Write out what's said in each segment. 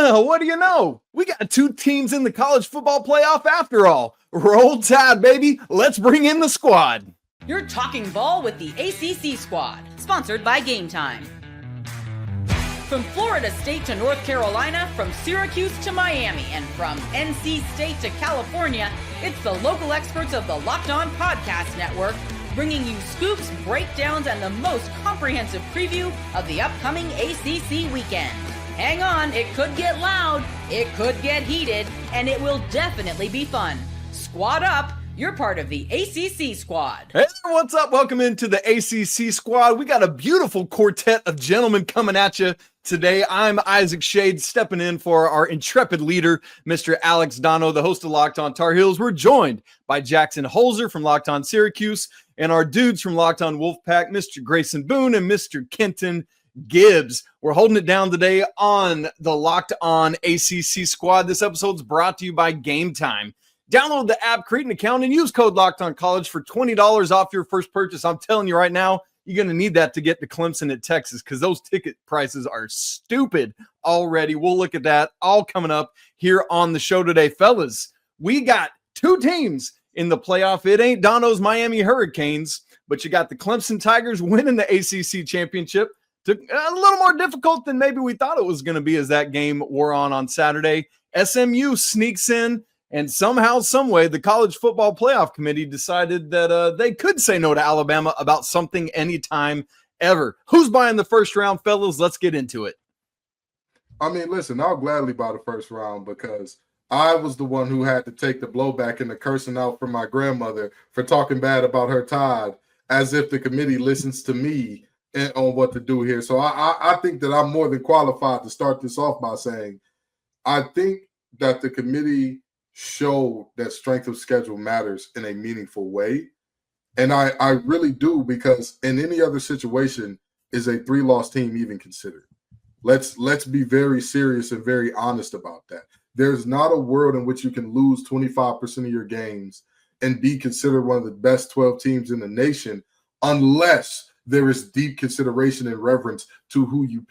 Well, what do you know? We got two teams in the college football playoff after all. Roll Tide, baby. Let's bring in the squad. You're talking ball with the ACC Squad, sponsored by Game Time. From Florida State to North Carolina, from Syracuse to Miami, and from NC State to California, it's the local experts of the Locked On Podcast Network, bringing you scoops, breakdowns, and the most comprehensive preview of the upcoming ACC weekend. Hang on, it could get loud, it could get heated, and it will definitely be fun. Squad up, you're part of the ACC Squad. Hey, what's up? Welcome into the ACC Squad. We got a beautiful quartet of gentlemen coming at you today. I'm Isaac Shade, stepping in for our intrepid leader, Mr. Alex Donno, the host of Locked On Tar Heels. We're joined by Jackson Holzer from Locked On Syracuse and our dudes from Locked On Wolfpack, Mr. Grayson Boone and Mr. Kenton Gibbs. We're holding it down today on the Locked On ACC Squad. This episode's brought to you by Game Time. Download the app, create an account, and use code LOCKEDONCollege for $20 off your first purchase. I'm telling you right now, you're going to need that to get to Clemson at Texas because those ticket prices are stupid already. We'll look at that all coming up here on the show today. Fellas, we got two teams in the playoff. It ain't Donno's Miami Hurricanes, but you got the Clemson Tigers winning the ACC championship. Took a little more difficult than maybe we thought it was going to be as that game wore on Saturday. SMU sneaks in, and somehow, someway, the College Football Playoff Committee decided that they could say no to Alabama about something anytime ever. Who's buying the first round, fellas? Let's get into it. I mean, listen, I'll gladly buy the first round because I was the one who had to take the blowback and the cursing out from my grandmother for talking bad about her Tide, as if the committee listens to me on what to do here. So I think that I'm more than qualified to start this off by saying I think that the committee showed that strength of schedule matters in a meaningful way. And I really do, because in any other situation is a 3-loss team even considered. Let's be very serious and very honest about that. There's not a world in which you can lose 25% of your games and be considered one of the best 12 teams in the nation unless there is deep consideration and reverence to who you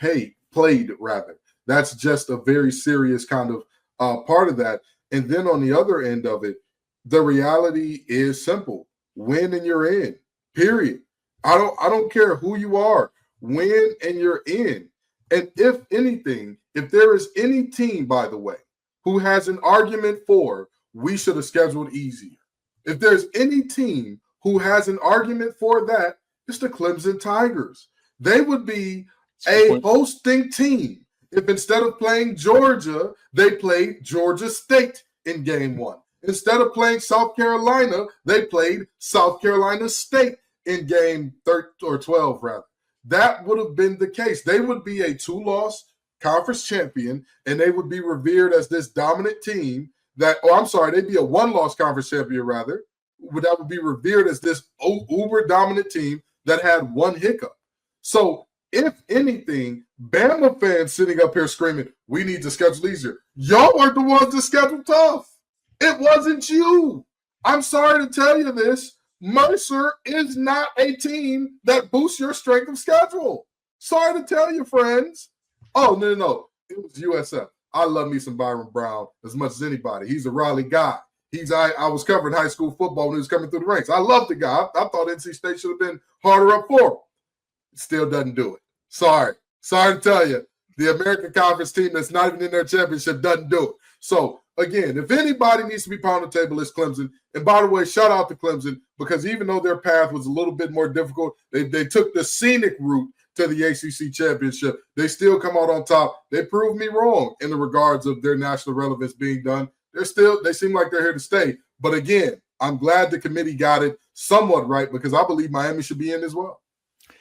played rather. That's just a very serious kind of part of that. And then on the other end of it, the reality is simple. Win and you're in, period. I don't care who you are. Win and you're in. And if anything, if there is any team, by the way, who has an argument for we should have scheduled easier, if there's any team who has an argument for that, it's the Clemson Tigers. They would be a hosting team if instead of playing Georgia, they played Georgia State in game 1. Instead of playing South Carolina, they played South Carolina State in game 12, rather. That would have been the case. They would be a 2-loss conference champion, and they would be revered as this dominant team they'd be a 1-loss conference champion, rather. That would be revered as this uber dominant team that had one hiccup. So if anything, Bama fans sitting up here screaming, we need to schedule easier. Y'all are the ones that scheduled tough. It wasn't you. I'm sorry to tell you this. Mercer is not a team that boosts your strength of schedule. Sorry to tell you, friends. Oh, no. It was USF. I love me some Byron Brown as much as anybody. He's a Raleigh guy. I was covering high school football when he was coming through the ranks. I love the guy. I thought NC State should have been harder up for him. It still doesn't do it. Sorry to tell you. The American Conference team that's not even in their championship doesn't do it. So, again, if anybody needs to be pound the table, it's Clemson. And by the way, shout out to Clemson, because even though their path was a little bit more difficult, they took the scenic route to the ACC championship. They still come out on top. They proved me wrong in the regards of their national relevance being done. They seem like they're here to stay. But again, I'm glad the committee got it somewhat right, because I believe Miami should be in as well.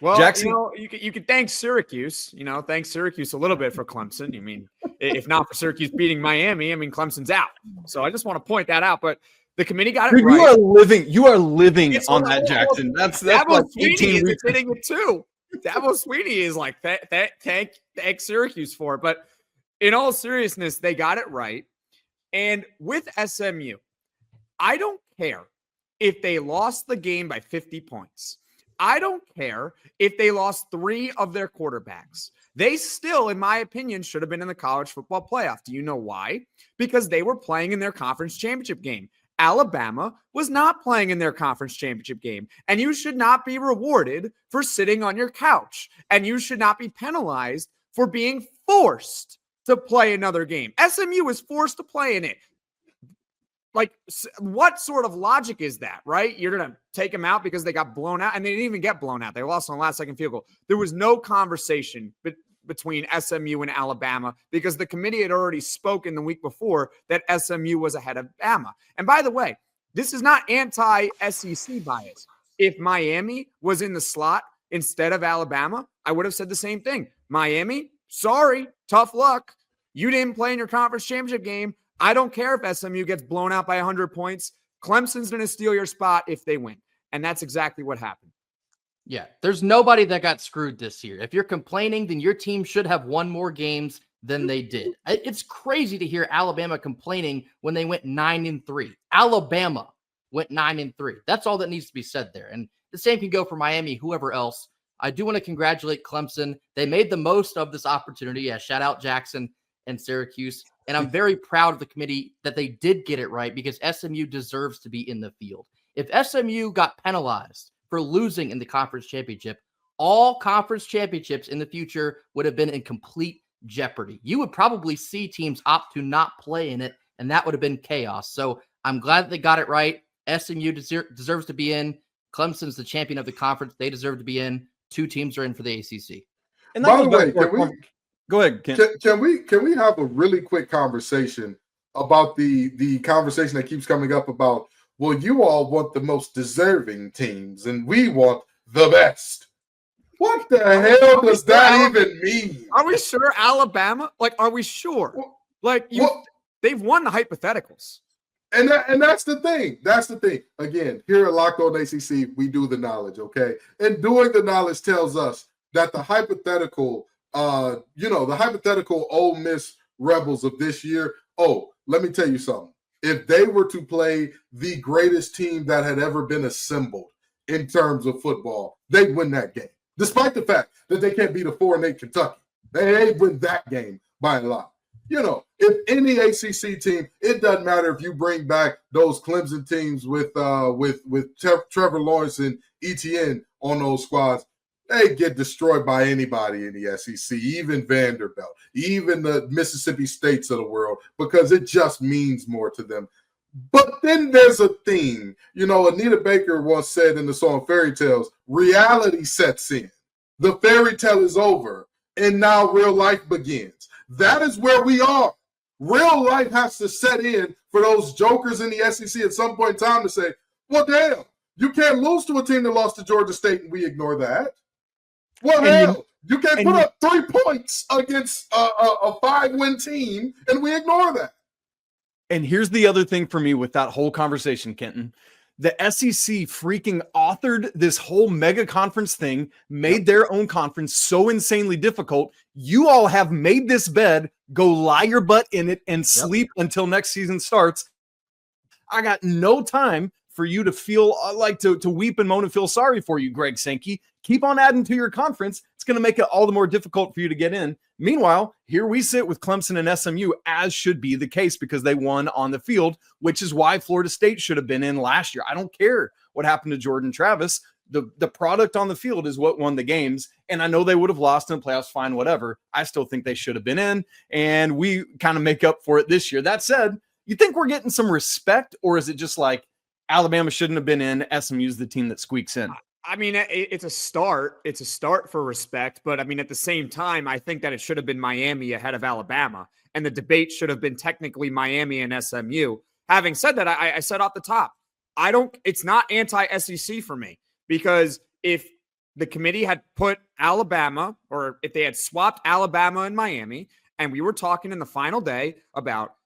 Well, Jackson, you could thank Syracuse. Thank Syracuse a little bit for Clemson. I mean, if not for Syracuse beating Miami, Clemson's out. So I just want to point that out. But the committee got it right. You are living on that, Jackson. That's Dabo like Sweeney 18 is hitting it too. Dabo Sweeney is like thank Syracuse for it. But in all seriousness, they got it right. And with SMU, I don't care if they lost the game by 50 points. I don't care if they lost 3 of their quarterbacks. They still, in my opinion, should have been in the college football playoff. Do you know why? Because they were playing in their conference championship game. Alabama was not playing in their conference championship game. And you should not be rewarded for sitting on your couch. And you should not be penalized for being forced to play another game. SMU was forced to play in it. Like, what sort of logic is that, right? You're going to take them out because they got blown out, and they didn't even get blown out. They lost on the last second field goal. There was no conversation between SMU and Alabama because the committee had already spoken the week before that SMU was ahead of Bama. And by the way, this is not anti-SEC bias. If Miami was in the slot instead of Alabama, I would have said the same thing. Miami, sorry, tough luck. You didn't play in your conference championship game. I don't care if SMU gets blown out by 100 points. Clemson's going to steal your spot if they win. And that's exactly what happened. Yeah, there's nobody that got screwed this year. If you're complaining, then your team should have won more games than they did. It's crazy to hear Alabama complaining when they went 9-3. Alabama went 9-3. That's all that needs to be said there. And the same can go for Miami, whoever else. I do want to congratulate Clemson. They made the most of this opportunity. Yeah, shout out Jackson and Syracuse. And I'm very proud of the committee that they did get it right because SMU deserves to be in the field. If SMU got penalized for losing in the conference championship, all conference championships in the future would have been in complete jeopardy. You would probably see teams opt to not play in it, and that would have been chaos. So I'm glad that they got it right. SMU deserves to be in. Clemson's the champion of the conference. They deserve to be in. 2 teams are in for the ACC. And by the way, go ahead, Ken. Can we have a really quick conversation about the conversation that keeps coming up about, well, you all want the most deserving teams and we want the best. What the hell does that even mean? Are we sure Alabama? Like, are we sure? They've won the hypotheticals. And that's the thing. That's the thing. Again, here at Locked On ACC, we do the knowledge, okay? And doing the knowledge tells us that the hypothetical the hypothetical Ole Miss Rebels of this year, let me tell you something. If they were to play the greatest team that had ever been assembled in terms of football, they'd win that game. Despite the fact that they can't beat a 4-8 Kentucky. They win that game by a lot. If any ACC team, it doesn't matter if you bring back those Clemson teams with Trevor Lawrence and ETN on those squads, they get destroyed by anybody in the SEC, even Vanderbilt, even the Mississippi States of the world, because it just means more to them. But then there's a theme. Anita Baker once said in the song Fairy Tales, reality sets in. The fairy tale is over, and now real life begins. That is where we are. Real life has to set in for those jokers in the SEC at some point in time to say, well, damn, you can't lose to a team that lost to Georgia State and we ignore that. Well, hell, you can't put up 3 points against a 5-win team, and we ignore that. And here's the other thing for me with that whole conversation, Kenton. The SEC freaking authored this whole mega conference thing, made their own conference so insanely difficult. You all have made this bed, go lie your butt in it and sleep until next season starts. I got no time for you to feel like to weep and moan and feel sorry for you, Greg Sankey. Keep on adding to your conference. It's going to make it all the more difficult for you to get in. Meanwhile, here we sit with Clemson and SMU, as should be the case because they won on the field, which is why Florida State should have been in last year. I don't care what happened to Jordan Travis. The product on the field is what won the games. And I know they would have lost in the playoffs, fine, whatever. I still think they should have been in, and we kind of make up for it this year. That said, you think we're getting some respect, or is it just like Alabama shouldn't have been in, SMU's the team that squeaks in? I mean, it's a start. It's a start for respect. But I mean, at the same time, I think that it should have been Miami ahead of Alabama. And the debate should have been technically Miami and SMU. Having said that, I said off the top, it's not anti-SEC for me. Because if the committee had put Alabama, or if they had swapped Alabama and Miami, and we were talking in the final day about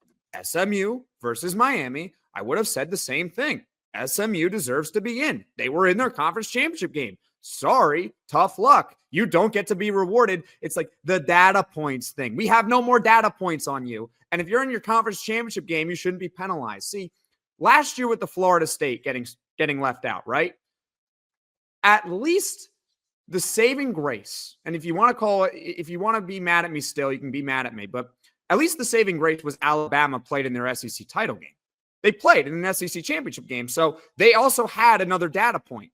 SMU versus Miami, I would have said the same thing. SMU deserves to be in. They were in their conference championship game. Sorry, tough luck. You don't get to be rewarded. It's like the data points thing. We have no more data points on you. And if you're in your conference championship game, you shouldn't be penalized. See, last year with the Florida State getting left out, right? at least the saving grace, and if you want to call it, if you want to be mad at me still, you can be mad at me, but at least the saving grace was Alabama played in their SEC title game. They played in an SEC championship game, so they also had another data point.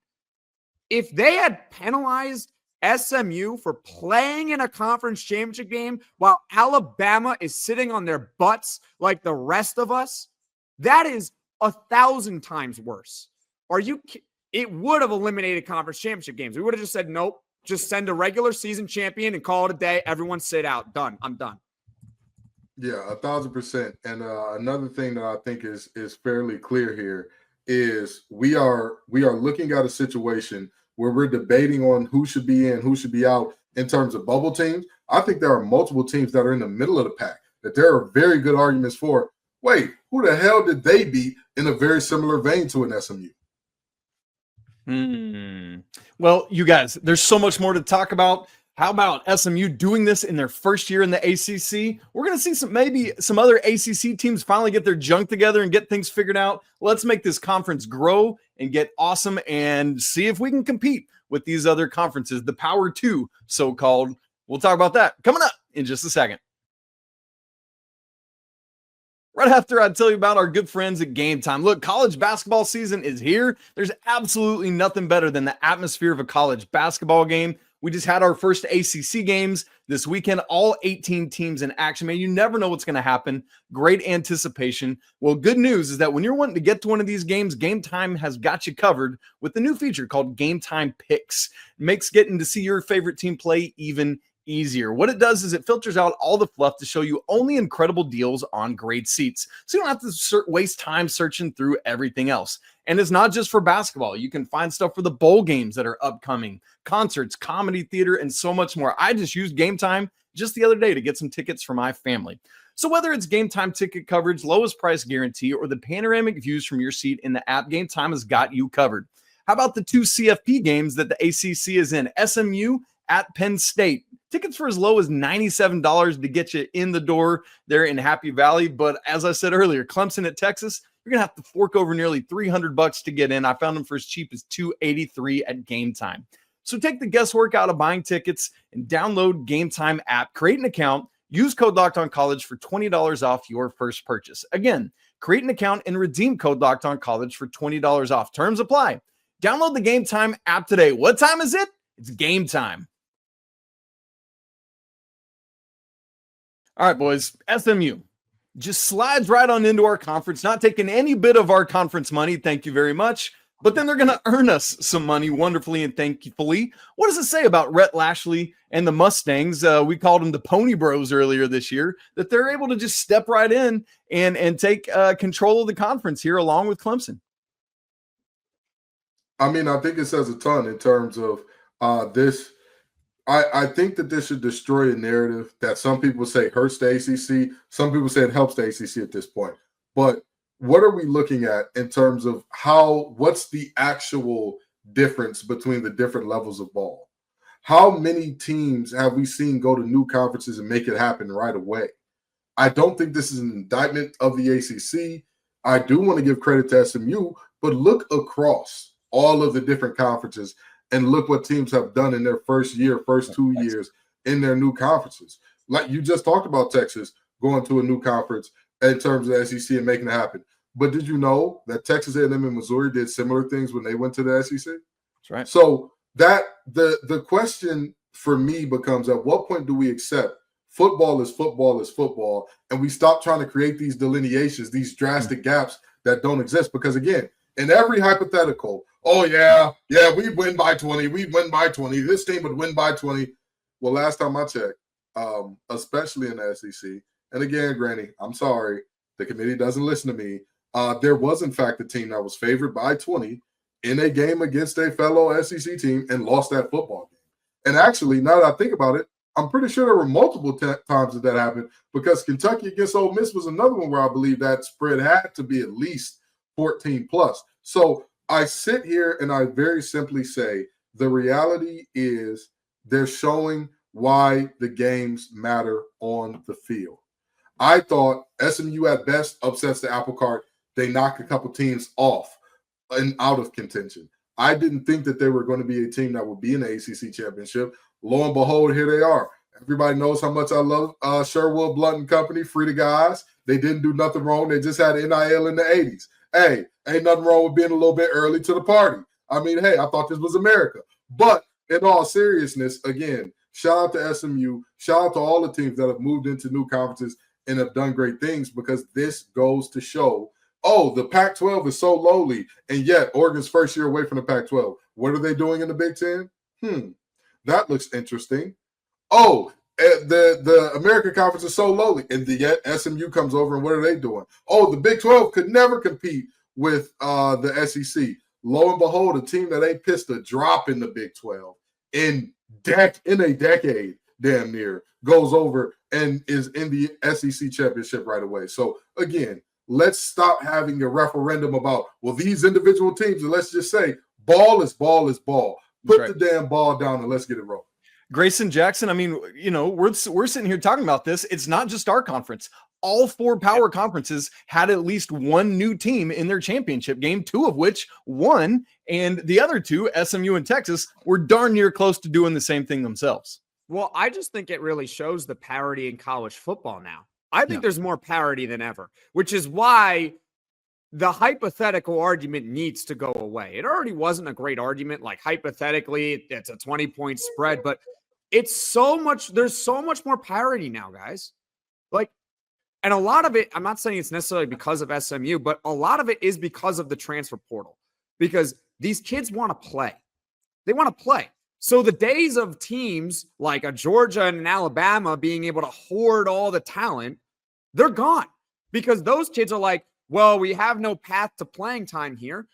If they had penalized SMU for playing in a conference championship game while Alabama is sitting on their butts like the rest of us, that is 1,000 times worse. It would have eliminated conference championship games. We would have just said, nope, just send a regular season champion and call it a day. Everyone sit out. Done. I'm done. Yeah, 1,000%. And another thing that I think is fairly clear here is we are looking at a situation where we're debating on who should be in, who should be out in terms of bubble teams. I think there are multiple teams that are in the middle of the pack that there are very good arguments for. Wait, who the hell did they beat in a very similar vein to an SMU? Well, you guys, there's so much more to talk about. How about SMU doing this in their first year in the ACC? We're going to see maybe some other ACC teams finally get their junk together and get things figured out. Let's make this conference grow and get awesome and see if we can compete with these other conferences, the Power 2 so-called. We'll talk about that coming up in just a second. Right after I tell you about our good friends at Game Time. Look, college basketball season is here. There's absolutely nothing better than the atmosphere of a college basketball game. We just had our first ACC games this weekend, all 18 teams in action. Man, you never know what's going to happen. Great anticipation. Well, good news is that when you're wanting to get to one of these games, Game Time has got you covered with the new feature called Game Time Picks. It makes getting to see your favorite team play even easier. What it does is it filters out all the fluff to show you only incredible deals on great seats. So you don't have to waste time searching through everything else. And it's not just for basketball. You can find stuff for the bowl games that are upcoming, concerts, comedy, theater, and so much more. I just used Game Time just the other day to get some tickets for my family. So whether it's Game Time ticket coverage, lowest price guarantee, or the panoramic views from your seat in the app, Game Time has got you covered. How about the 2 CFP games that the ACC is in? SMU at Penn State. Tickets for as low as $97 to get you in the door there in Happy Valley. But as I said earlier, Clemson at Texas, you're going to have to fork over nearly $300 to get in. I found them for as cheap as $283 at Game Time. So take the guesswork out of buying tickets and download Game Time app, create an account, use code LOCKEDONCollege for $20 off your first purchase. Again, create an account and redeem code LOCKEDONCollege for $20 off. Terms apply. Download the Game Time app today. What time is it? It's game time. All right, boys, SMU just slides right on into our conference, not taking any bit of our conference money. Thank you very much. But then they're going to earn us some money wonderfully and thankfully. What does it say about Rhett Lashley and the Mustangs? We called them the Pony Bros earlier this year, that they're able to just step right in and take control of the conference here along with Clemson. I mean, I think it says a ton in terms of this. I think that this should destroy a narrative that some people say hurts the ACC. Some people say it helps the ACC at this point. But what are we looking at in terms of what's the actual difference between the different levels of ball? How many teams have we seen go to new conferences and make it happen right away? I don't think this is an indictment of the ACC. I do want to give credit to SMU, but look across all of the different conferences and look what teams have done in their first 2 years in their new conferences. Like you just talked about Texas going to a new conference in terms of the SEC and making it happen. But did you know that Texas A&M and Missouri did similar things when they went to the SEC? That's right. So that the question for me becomes, at what point do we accept football is football, and we stop trying to create these delineations, these drastic gaps that don't exist? Because again, in every hypothetical, oh, yeah, we win by 20. We win by 20. This team would win by 20. Well, last time I checked, especially in the SEC, and again, Granny, I'm sorry, the committee doesn't listen to me. There was, in fact, a team that was favored by 20 in a game against a fellow SEC team and lost that football game. And actually, now that I think about it, I'm pretty sure there were multiple times that happened, because Kentucky against Ole Miss was another one where I believe that spread had to be at least 14 plus. So I sit here and I very simply say the reality is they're showing why the games matter on the field. I thought SMU at best upsets the apple cart. They knocked a couple teams off and out of contention. I didn't think that they were going to be a team that would be in the ACC championship. Lo and behold, here they are. Everybody knows how much I love Sherwood Blunt and Company, free the guys. They didn't do nothing wrong. They just had NIL in the 80s. Hey, ain't nothing wrong with being a little bit early to the party. I mean, hey, I thought this was America. But in all seriousness, again, shout out to SMU. Shout out to all the teams that have moved into new conferences and have done great things, because this goes to show, the Pac-12 is so lowly, and yet Oregon's first year away from the Pac-12. What are they doing in the Big Ten? That looks interesting. The American Conference is so lowly, and yet SMU comes over, and what are they doing? The Big 12 could never compete with the SEC. Lo and behold, a team that ain't pissed a drop in the Big 12 in a decade, damn near, goes over and is in the SEC championship right away. So again, let's stop having a referendum about, these individual teams, and let's just say ball is ball is ball. Put the damn ball down and let's get it rolling. Grayson Jackson, I mean, we're sitting here talking about this. It's not just our conference. All 4 power conferences had at least one new team in their championship game, 2 of which won, and the other 2, SMU and Texas, were darn near close to doing the same thing themselves. Well, I just think it really shows the parity in college football now. I think there's more parity than ever, which is why the hypothetical argument needs to go away. It already wasn't a great argument. Like, hypothetically, it's a 20-point spread, but there's so much more parity now, guys. And a lot of it, I'm not saying it's necessarily because of SMU, but a lot of it is because of the transfer portal, because these kids want to play. They want to play. So the days of teams like a Georgia and an Alabama being able to hoard all the talent, they're gone, because those kids are like, we have no path to playing time here.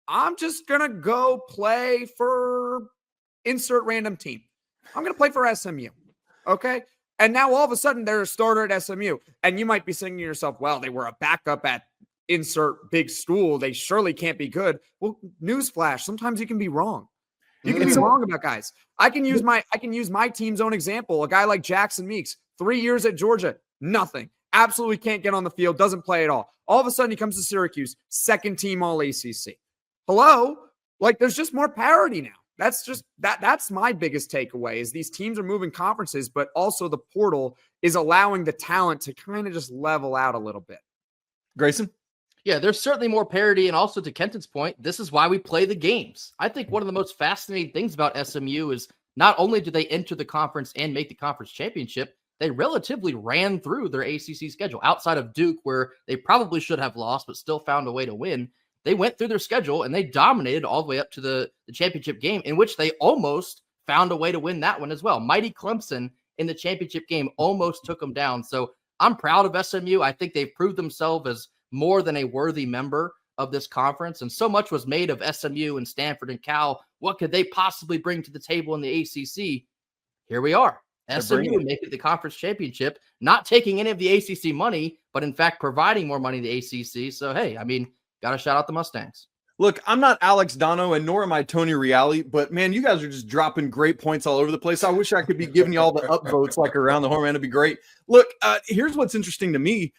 I'm just going to go play for insert random team. I'm going to play for SMU. Okay. And now all of a sudden they're a starter at SMU. And you might be saying to yourself, they were a backup at insert big school. They surely can't be good. Well, newsflash, sometimes you can be wrong. You can be wrong about guys. I can use my team's own example. A guy like Jackson Meeks, 3 years at Georgia, nothing. Absolutely can't get on the field, doesn't play at all. All of a sudden he comes to Syracuse, second team all ACC. Hello? There's just more parity now. That's my biggest takeaway, is these teams are moving conferences, but also the portal is allowing the talent to kind of just level out a little bit. Grayson? Yeah, there's certainly more parity. And also, to Kenton's point, this is why we play the games. I think one of the most fascinating things about SMU is not only do they enter the conference and make the conference championship, they relatively ran through their ACC schedule outside of Duke, where they probably should have lost, but still found a way to win. They went through their schedule and they dominated all the way up to the championship game, in which they almost found a way to win that one as well. Mighty Clemson in the championship game almost took them down. So I'm proud of SMU. I think they've proved themselves as more than a worthy member of this conference. And so much was made of SMU and Stanford and Cal. What could they possibly bring to the table in the ACC? Here we are. SMU making the conference championship, not taking any of the ACC money, but in fact providing more money to the ACC. So, hey, got to shout out the Mustangs. Look, I'm not Alex Donno, and nor am I Tony Reale, but man, you guys are just dropping great points all over the place. I wish I could be giving you all the upvotes like around the horn, man. It'd be great. Look, here's what's interesting to me.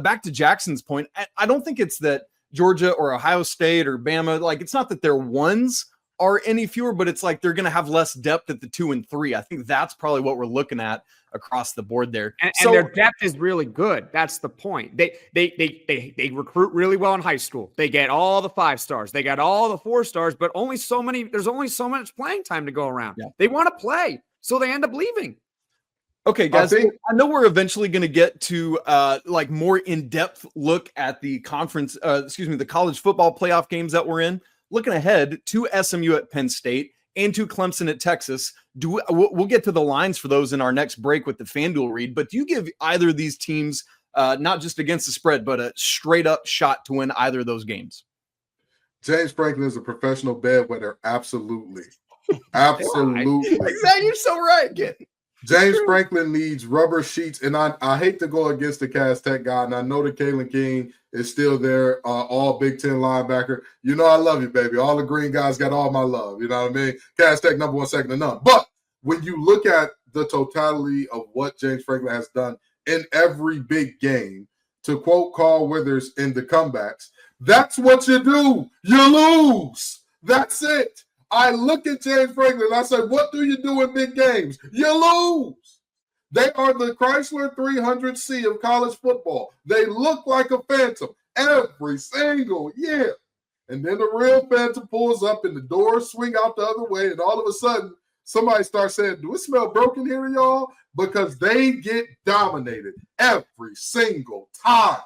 Back to Jackson's point, I don't think it's that Georgia or Ohio State or Bama, it's not that their ones are any fewer, but it's they're going to have less depth at the 2 and 3. I think that's probably what we're looking at across the board there. And their depth is really good. That's the point. They recruit really well in high school. They get all the 5 stars. They got all the 4 stars, but there's only so much playing time to go around. Yeah. They want to play, so they end up leaving. Okay, guys, I know we're eventually going to get to more in-depth look at the the college football playoff games that we're in. Looking ahead to SMU at Penn State and to Clemson at Texas, we'll get to the lines for those in our next break with the FanDuel read, but do you give either of these teams, not just against the spread, but a straight-up shot to win either of those games? James Franklin is a professional bedwetter. Absolutely. Absolutely. Exactly. You're so right. James Franklin needs rubber sheets, and I hate to go against the Cass Tech guy, and I know that Kalen King is still there, all Big Ten linebacker. You know I love you, baby. All the green guys got all my love. You know what I mean? Cass Tech, number 1, second to none. But when you look at the totality of what James Franklin has done in every big game, to quote Carl Withers in the comebacks, that's what you do. You lose. That's it. I look at James Franklin and I say, what do you do in big games? You lose. They are the Chrysler 300C of college football. They look like a phantom every single year. And then the real phantom pulls up and the doors swing out the other way. And all of a sudden, somebody starts saying, do it smell broken here, y'all? Because they get dominated every single time.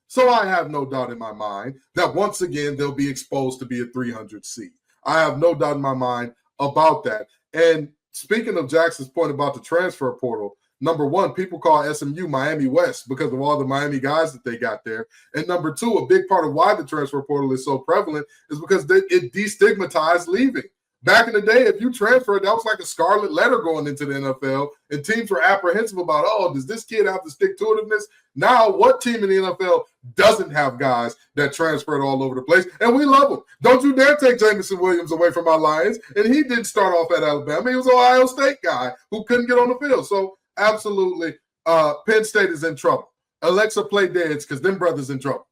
So I have no doubt in my mind that once again, they'll be exposed to be a 300C. I have no doubt in my mind about that. And speaking of Jackson's point about the transfer portal, number one, people call SMU Miami West because of all the Miami guys that they got there. And number two, a big part of why the transfer portal is so prevalent is because it destigmatized leaving. Back in the day, if you transferred, that was like a scarlet letter going into the NFL, and teams were apprehensive about, oh, does this kid have the stick-to-itiveness? Now, what team in the NFL doesn't have guys that transferred all over the place? And we love them. Don't you dare take Jameson Williams away from our Lions. And he didn't start off at Alabama. He was an Ohio State guy who couldn't get on the field. So, absolutely, Penn State is in trouble. Alexa, play deads because them brothers in trouble.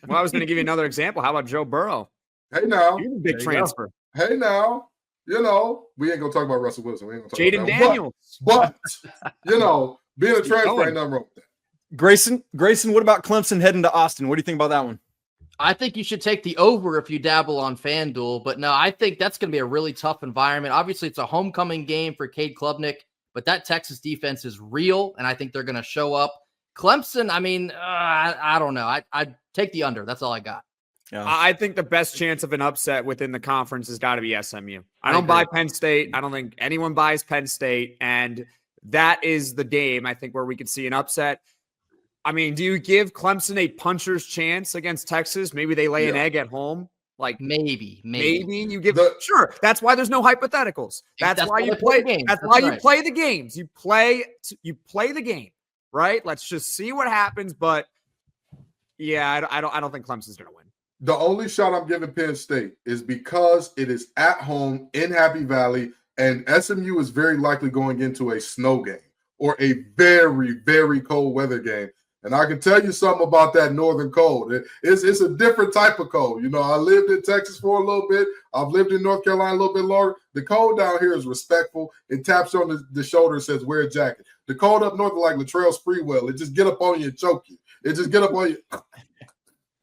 Well, I was going to give you another example. How about Joe Burrow? Hey, now. He's a big transfer. Hey, now. You know, we ain't going to talk about Russell Wilson. We ain't going to talk Jaden about Daniels. But, you know, being a transfer ain't nothing wrong with that. Grayson, what about Clemson heading to Austin? What do you think about that one? I think you should take the over if you dabble on FanDuel. But no, I think that's going to be a really tough environment. Obviously, it's a homecoming game for Cade Klubnik, but that Texas defense is real, and I think they're going to show up. Clemson, I mean, I don't know. I'd take the under. That's all I got. Yeah. I think the best chance of an upset within the conference has got to be SMU. I don't buy Penn State. I don't think anyone buys Penn State. And that is the game, I think, where we could see an upset. I mean, do you give Clemson a puncher's chance against Texas? Maybe they lay an egg at home. Like maybe you give sure. That's why there's no hypotheticals. That's why you play games. That's why you play the games. You play the game, right? Let's just see what happens. But yeah, I don't think Clemson's gonna win. The only shot I'm giving Penn State is because it is at home in Happy Valley, and SMU is very likely going into a snow game or a very, very cold weather game. And I can tell you something about that northern cold. It's a different type of cold. You know, I lived in Texas for a little bit. I've lived in North Carolina a little bit longer. The cold down here is respectful. It taps you on the shoulder and says, wear a jacket. The cold up north is like Latrell Sprewell. It just get up on you and choke you. It just get up on you.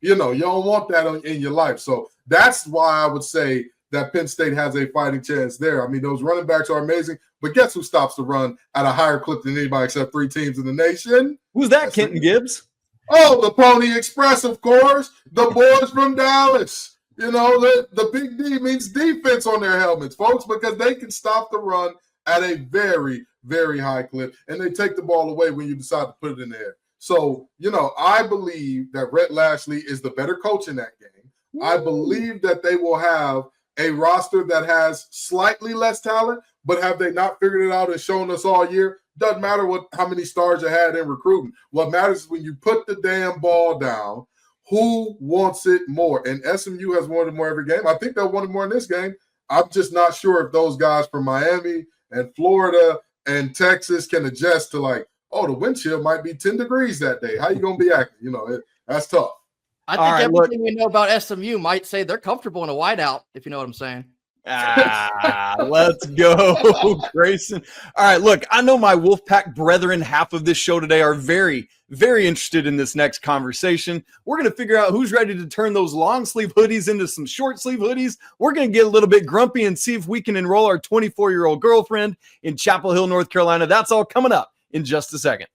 You know, you don't want that in your life. So that's why I would say that Penn State has a fighting chance there. I mean, those running backs are amazing, but guess who stops the run at a higher clip than anybody except 3 teams in the nation? Who's that, Kenton Gibbs? Oh, the Pony Express, of course. The boys from Dallas. You know, the big D means defense on their helmets, folks, because they can stop the run at a very, very high clip, and they take the ball away when you decide to put it in the air. So, you know, I believe that Rhett Lashley is the better coach in that game. Woo. I believe that they will have a roster that has slightly less talent, but have they not figured it out and shown us all year? Doesn't matter how many stars you had in recruiting. What matters is when you put the damn ball down, who wants it more? And SMU has wanted more every game. I think they'll want it more in this game. I'm just not sure if those guys from Miami and Florida and Texas can adjust to like, oh, the wind chill might be 10 degrees that day. How you going to be acting? You know, that's tough. I think everything we know about SMU might say they're comfortable in a whiteout, if you know what I'm saying. Let's go, Grayson. All right, look, I know my Wolfpack brethren, half of this show today, are very, very interested in this next conversation. We're going to figure out who's ready to turn those long sleeve hoodies into some short sleeve hoodies. We're going to get a little bit grumpy and see if we can enroll our 24-year-old girlfriend in Chapel Hill, North Carolina. That's all coming up in just a second.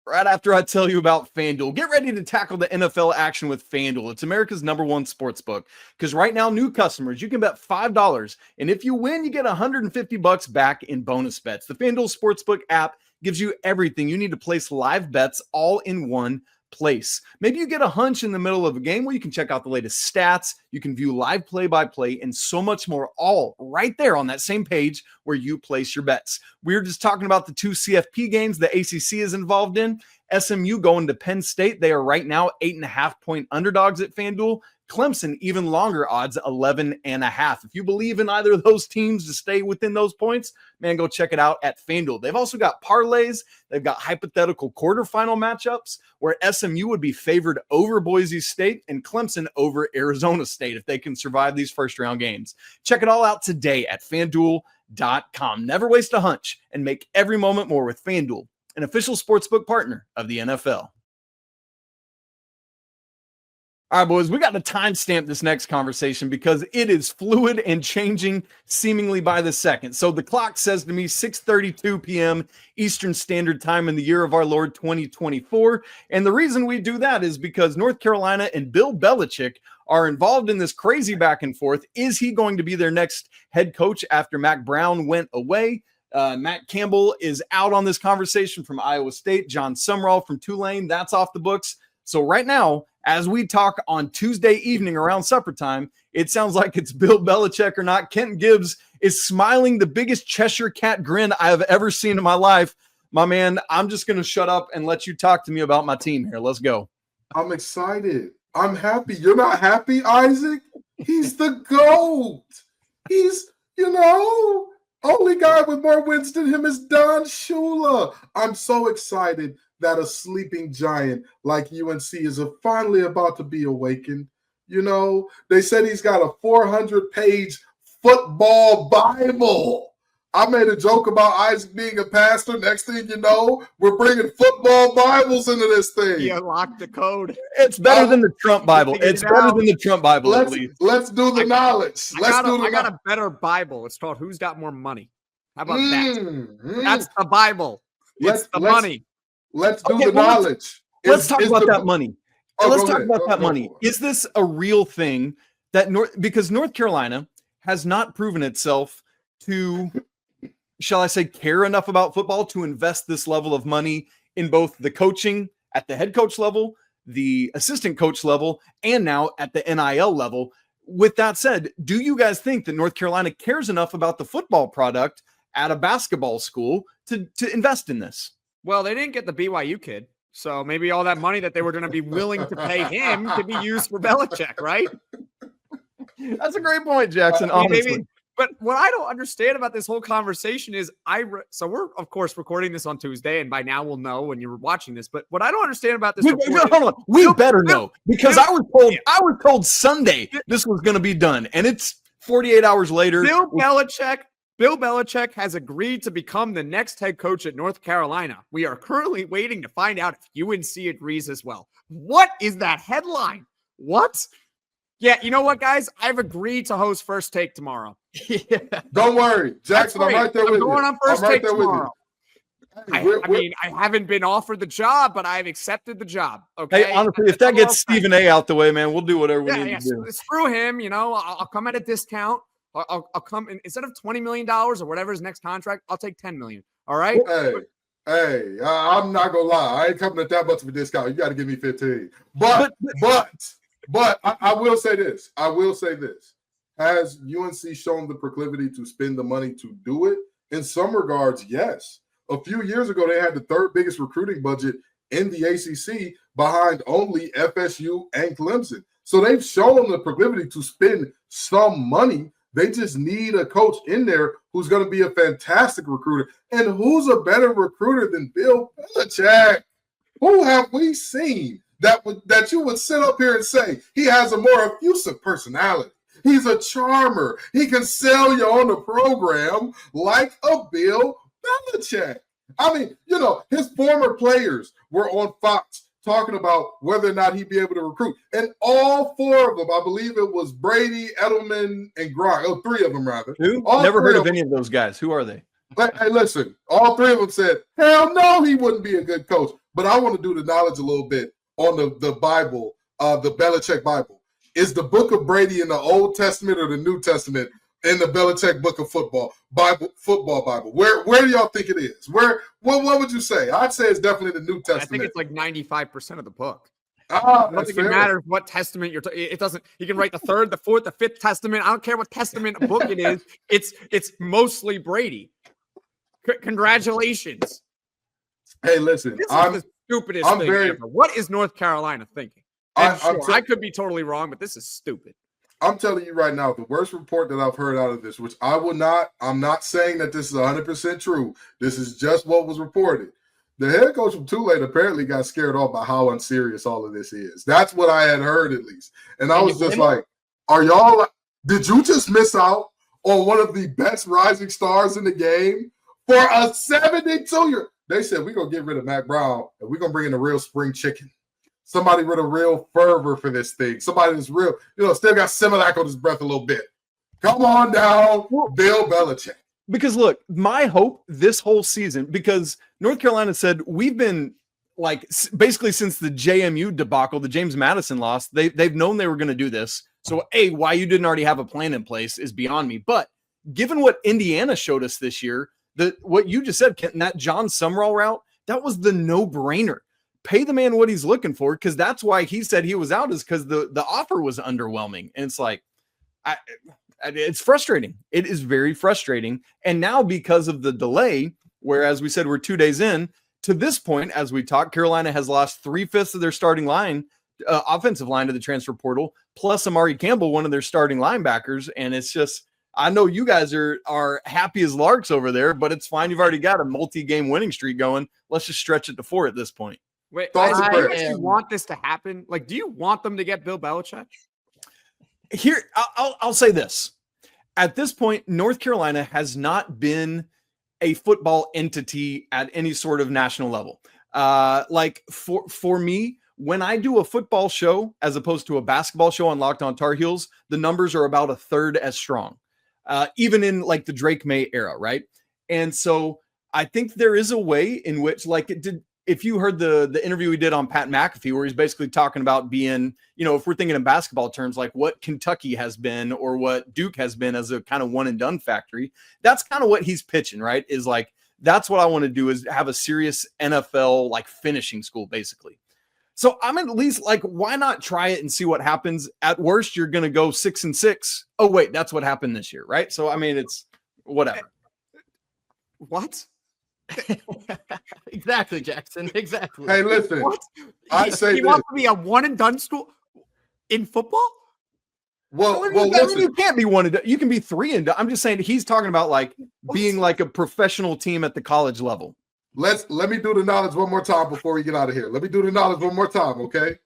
Right after I tell you about FanDuel, get ready to tackle the NFL action with FanDuel. It's America's #1 sports book. Because right now, new customers, you can bet $5. And if you win, you get $150 back in bonus bets. The FanDuel Sportsbook app gives you everything you need to place live bets all in one place. Maybe you get a hunch in the middle of a game where you can check out the latest stats, you can view live play-by-play, and so much more, all right there on that same page where you place your bets. We were just talking about the 2 CFP games the ACC is involved in. SMU going to Penn State. They are right now 8.5-point underdogs at FanDuel. Clemson, even longer odds, 11.5. If you believe in either of those teams to stay within those points, man, go check it out at FanDuel. They've also got parlays. They've got hypothetical quarterfinal matchups where SMU would be favored over Boise State and Clemson over Arizona State if they can survive these first-round games. Check it all out today at FanDuel.com. Never waste a hunch and make every moment more with FanDuel, an official sportsbook partner of the NFL. All right, boys, we got to timestamp this next conversation because it is fluid and changing seemingly by the second. So the clock says to me 6:32 p.m. Eastern Standard Time in the year of our Lord 2024. And the reason we do that is because North Carolina and Bill Belichick are involved in this crazy back and forth. Is he going to be their next head coach after Mac Brown went away? Matt Campbell is out on this conversation from Iowa State. John Sumrall from Tulane, that's off the books. So right now, as we talk on Tuesday evening around supper time, it sounds like it's Bill Belichick or not. Kent Gibbs is smiling the biggest Cheshire cat grin I have ever seen in my life. My man, I'm just going to shut up and let you talk to me about my team here. Let's go. I'm excited. I'm happy. You're not happy, Isaac? He's the GOAT. He's, only guy with more wins than him is Don Shula. I'm so excited that a sleeping giant like UNC is finally about to be awakened. They said he's got a 400-page football Bible. I made a joke about Isaac being a pastor. Next thing you know, we're bringing football Bibles into this thing. You unlocked the code. It's better than the Trump Bible. It's better than the Trump Bible, at least. Let's do the knowledge. I got a better Bible. It's called Who's Got More Money? How about that? That's the Bible. It's the money. Let's do the knowledge. Let's talk about that money. Let's talk about that money. Is this a real thing that because North Carolina has not proven itself to, shall I say, care enough about football to invest this level of money in both the coaching at the head coach level, the assistant coach level, and now at the NIL level. With that said, do you guys think that North Carolina cares enough about the football product at a basketball school to invest in this? Well, they didn't get the BYU kid, so maybe all that money that they were going to be willing to pay him could be used for Belichick, right? That's a great point, Jackson, honestly. But what I don't understand about this whole conversation is so we're, of course, recording this on Tuesday, and by now we'll know when you're watching this. But what I don't understand about this we better know, because I was told Sunday this was going to be done, and it's 48 hours later. Bill Belichick has agreed to become the next head coach at North Carolina. We are currently waiting to find out if UNC agrees as well. What is that headline? What? Yeah, you know what, guys? I've agreed to host First Take tomorrow. Yeah. Don't worry, Jackson. I'm right there with you. I'm going on First Take tomorrow. I haven't been offered the job, but I've accepted the job. Okay. Hey, honestly, if that gets Stephen A out the way, man, we'll do whatever we need to do. Screw him. I'll come at a discount. I'll come in, instead of $20 million or whatever his next contract, I'll take $10 million. All right. Hey, I'm not gonna lie. I ain't coming at that much of a discount. You got to give me 15. But I will say this. Has UNC shown the proclivity to spend the money to do it? In some regards, yes. A few years ago, they had the third biggest recruiting budget in the ACC behind only FSU and Clemson. So they've shown the proclivity to spend some money. They just need a coach in there who's going to be a fantastic recruiter. And who's a better recruiter than Bill Belichick? Who have we seen that you would sit up here and say he has a more effusive personality? He's a charmer. He can sell you on the program like a Bill Belichick. I mean, his former players were on Fox talking about whether or not he'd be able to recruit. And all four of them, I believe it was Brady, Edelman, and Gronk. Oh, three of them, rather. Who? Never heard of any of those guys. Who are they? Hey, listen, all three of them said, hell no, he wouldn't be a good coach. But I want to do the knowledge a little bit on the Bible, the Belichick Bible. Is the book of Brady in the Old Testament or the New Testament in the Belichick book of football Bible? Where do y'all think it is? What would you say? I'd say it's definitely the New Testament. I think it's like 95% of the book. I don't think it matters what testament you're it doesn't. You can write the third, the fourth, the fifth testament. I don't care what testament book it is. It's mostly Brady. Congratulations. Hey, listen. This is the stupidest thing ever. What is North Carolina thinking? I could be totally wrong, but this is stupid. I'm telling you right now, the worst report that I've heard out of this, which I'm not saying that this is 100% true. This is just what was reported. The head coach from Tulane apparently got scared off by how unserious all of this is. That's what I had heard, at least. And I was just like, did you just miss out on one of the best rising stars in the game for a 72-year? They said, we're going to get rid of Mac Brown and we're going to bring in a real spring chicken. Somebody with a real fervor for this thing. Somebody that's real, still got Similac on his breath a little bit. Come on down, Bill Belichick. Because look, my hope this whole season, because North Carolina said we've been like basically since the JMU debacle, the James Madison loss, they've known they were going to do this. So why you didn't already have a plan in place is beyond me. But given what Indiana showed us this year, what you just said, Kenton, that John Sumrall route, that was the no-brainer. Pay the man what he's looking for, because that's why he said he was out, is because the offer was underwhelming. And it's like, it's frustrating. It is very frustrating. And now because of the delay, where, as we said, we're 2 days in, to this point, as we talk, Carolina has lost 3/5 of their starting line, offensive line, to the transfer portal, plus Amari Campbell, one of their starting linebackers. And it's just, I know you guys are happy as larks over there, but it's fine. You've already got a multi-game winning streak going. Let's just stretch it to 4 at this point. Wait, do you actually want this to happen? Like, do you want them to get Bill Belichick? Here, I'll say this. At this point, North Carolina has not been a football entity at any sort of national level. Like for me, when I do a football show as opposed to a basketball show on Locked On Tar Heels, the numbers are about a third as strong, even in like the Drake May era, right? And so I think there is a way in which, like, it did. If you heard the interview we did on Pat McAfee, where he's basically talking about being, if we're thinking in basketball terms, like what Kentucky has been or what Duke has been as a kind of one and done factory, that's kind of what he's pitching, right? Is like, that's what I want to do, is have a serious NFL, like, finishing school, basically. So I'm at least like, why not try it and see what happens? At worst, you're going to go 6-6. Oh, wait, that's what happened this year, right? So, I mean, it's whatever. What? Exactly, Jackson. Exactly. Hey, listen. What? You want to be a one and done school in football? Well, listen. You can't be one and done. You can be 3 and done. I'm just saying, he's talking about like being like a professional team at the college level. Let me do the knowledge one more time before we get out of here. Let me do the knowledge one more time, okay?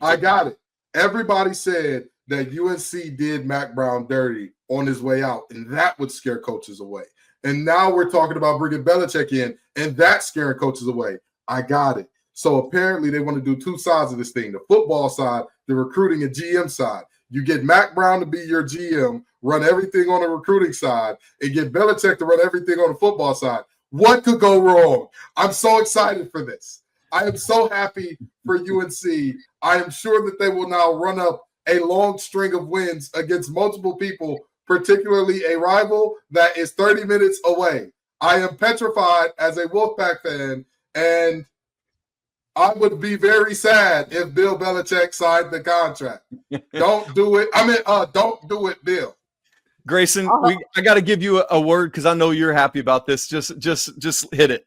I got it. Everybody said that UNC did Mac Brown dirty on his way out, and that would scare coaches away. And now we're talking about bringing Belichick in, and that's scaring coaches away. I got it. So apparently they want to do 2 sides of this thing, the football side, the recruiting and GM side. You get Mac Brown to be your GM, run everything on the recruiting side, and get Belichick to run everything on the football side. What could go wrong? I'm so excited for this. I am so happy for UNC. I am sure that they will now run up a long string of wins against multiple people, particularly a rival that is 30 minutes away. I am petrified as a Wolfpack fan, and I would be very sad if Bill Belichick signed the contract. Don't do it. Don't do it, Bill. Grayson, I got to give you a word, because I know you're happy about this. Just hit it.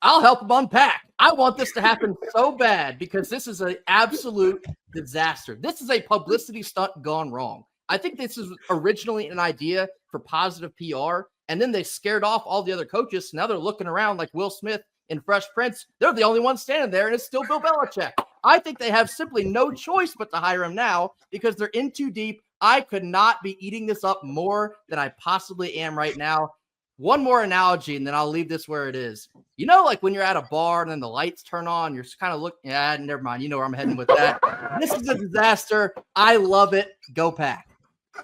I'll help him unpack. I want this to happen so bad, because this is an absolute disaster. This is a publicity stunt gone wrong. I think this is originally an idea for positive PR, and then they scared off all the other coaches. Now they're looking around like Will Smith in Fresh Prince. They're the only ones standing there, and it's still Bill Belichick. I think they have simply no choice but to hire him now, because they're in too deep. I could not be eating this up more than I possibly am right now. One more analogy, and then I'll leave this where it is. Like when you're at a bar and then the lights turn on, you're kind of looking, never mind. You know where I'm heading with that. This is a disaster. I love it. Go Pack.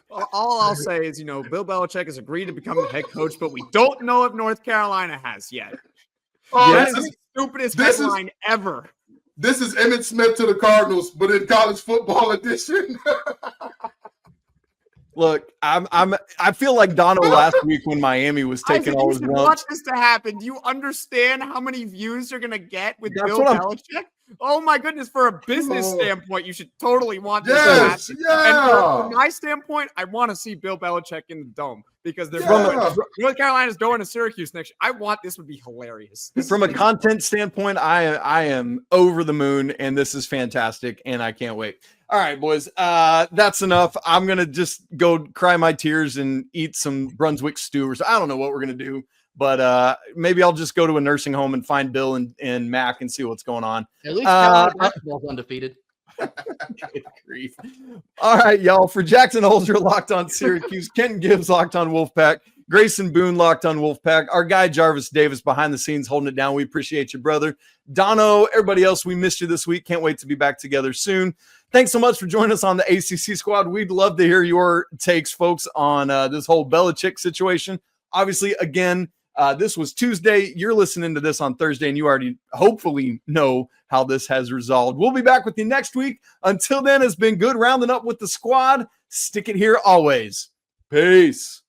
All I'll say is, Bill Belichick has agreed to become the head coach, but we don't know if North Carolina has yet. That is the stupidest headline ever. This is Emmitt Smith to the Cardinals, but in college football edition. Look, I feel like Donno last week when Miami was taking all his lumps. Want this to happen? Do you understand how many views you're going to get with Bill Belichick? Oh my goodness! For a business standpoint, you should totally want this to Yes, happen. yeah. And from my standpoint, I want to see Bill Belichick in the dome because they're Yeah. North Carolina's going to Syracuse next year. I want this would be hilarious. From a content standpoint, I am over the moon, and this is fantastic, and I can't wait. All right, boys, that's enough. I'm gonna just go cry my tears and eat some Brunswick stew, or so. I don't know what we're gonna do. But maybe I'll just go to a nursing home and find Bill and Mac and see what's going on. At least Carolina basketball's undefeated. Good grief. All right, y'all. For Jackson Holzer, locked on Syracuse. Kenton Gibbs, locked on Wolfpack. Grayson Boone, locked on Wolfpack. Our guy Jarvis Davis behind the scenes holding it down. We appreciate you, brother. Donno, everybody else, we missed you this week. Can't wait to be back together soon. Thanks so much for joining us on the ACC Squad. We'd love to hear your takes, folks, on this whole Belichick situation. Obviously, again, this was Tuesday. You're listening to this on Thursday, and you already hopefully know how this has resolved. We'll be back with you next week. Until then, it's been good rounding up with the squad. Stick it here always. Peace.